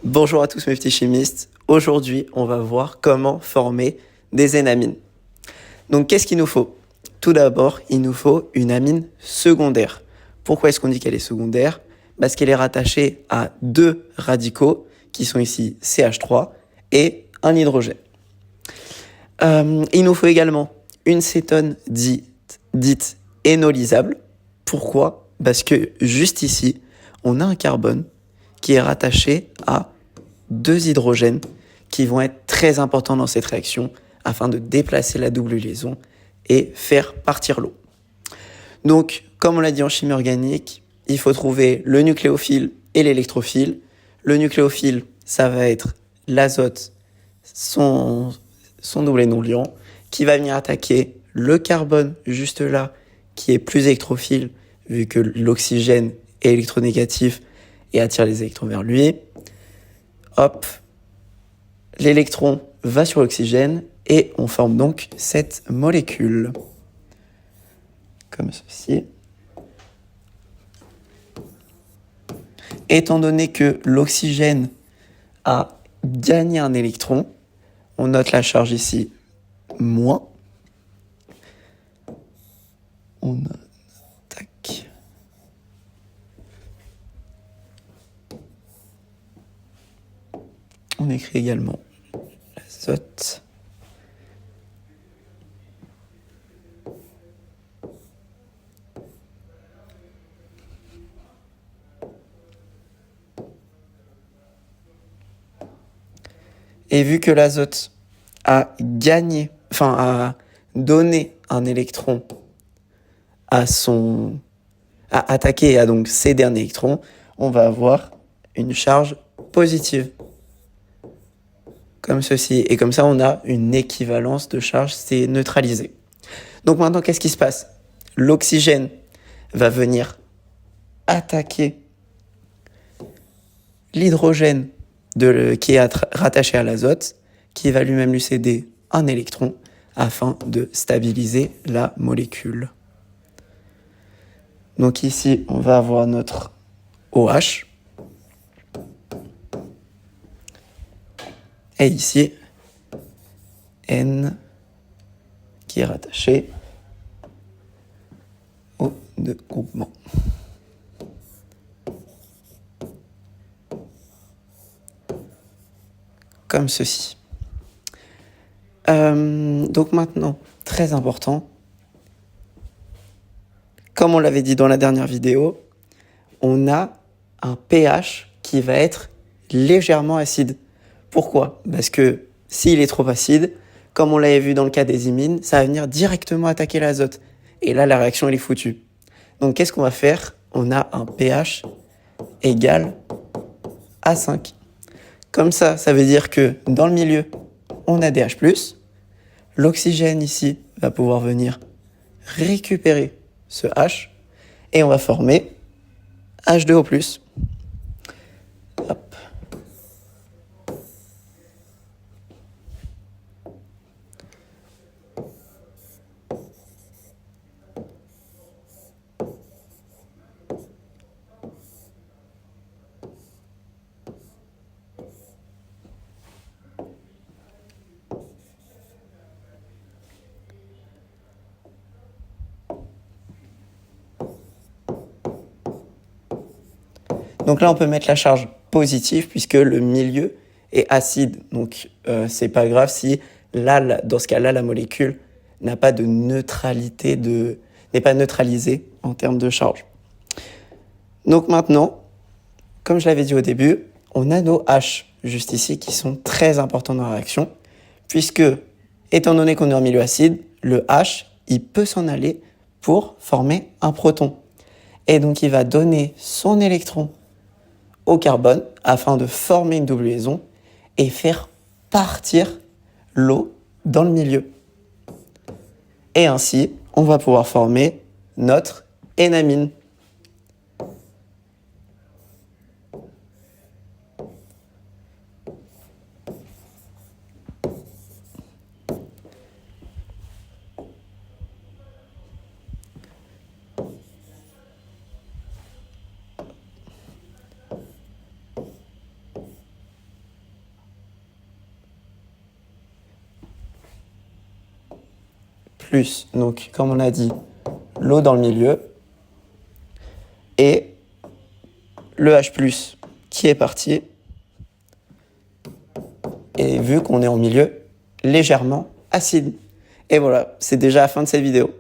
Bonjour à tous mes petits chimistes. Aujourd'hui, on va voir comment former des énamines. Donc, qu'est-ce qu'il nous faut? Tout d'abord, il nous faut une amine secondaire. Pourquoi est-ce qu'on dit qu'elle est secondaire? Parce qu'elle est rattachée à deux radicaux, qui sont ici CH3, et un hydrogène. Il nous faut également une cétone dite énolysable. Pourquoi? Parce que juste ici, on a un carbone qui est rattaché à deux hydrogènes qui vont être très importants dans cette réaction afin de déplacer la double liaison et faire partir l'eau. Donc, comme on l'a dit en chimie organique, il faut trouver le nucléophile et l'électrophile. Le nucléophile, ça va être l'azote, son doublé non-liant, qui va venir attaquer le carbone juste là, qui est plus électrophile, vu que l'oxygène est électronégatif et attire les électrons vers lui. Hop, l'électron va sur l'oxygène et on forme donc cette molécule. Comme ceci. Étant donné que l'oxygène a gagné un électron, on note la charge ici, moins. On attaque. On écrit également l'azote. Et vu que l'azote a donné un électron a attaqué et a donc cédé un électron, on va avoir une charge positive. Comme ceci. Et comme ça, on a une équivalence de charge, c'est neutralisé. Donc maintenant, qu'est-ce qui se passe? L'oxygène va venir attaquer l'hydrogène qui est rattaché à l'azote, qui va lui-même lui céder un électron afin de stabiliser la molécule. Donc ici, on va avoir notre OH. Et ici, N qui est rattaché au deux groupements. Comme ceci. Donc maintenant, très important, comme on l'avait dit dans la dernière vidéo, on a un pH qui va être légèrement acide. Pourquoi? Parce que s'il est trop acide, comme on l'avait vu dans le cas des imines, ça va venir directement attaquer l'azote. Et là, la réaction, elle est foutue. Donc, qu'est-ce qu'on va faire? On a un pH égal à 5. Comme ça veut dire que dans le milieu, on a des H+. L'oxygène ici va pouvoir venir récupérer ce H et on va former H2O+. Hop. Donc là, on peut mettre la charge positive puisque le milieu est acide. Donc, c'est pas grave si là, dans ce cas-là, la molécule n'a pas de neutralité, n'est pas neutralisée en termes de charge. Donc maintenant, comme je l'avais dit au début, on a nos H juste ici qui sont très importants dans la réaction puisque, étant donné qu'on est en milieu acide, le H, il peut s'en aller pour former un proton. Et donc, il va donner son électron au carbone afin de former une double liaison et faire partir l'eau dans le milieu. Et ainsi, on va pouvoir former notre énamine. plus, donc comme on a dit, l'eau dans le milieu, et le H+, qui est parti, et vu qu'on est en milieu, légèrement acide. Et voilà, c'est déjà la fin de cette vidéo.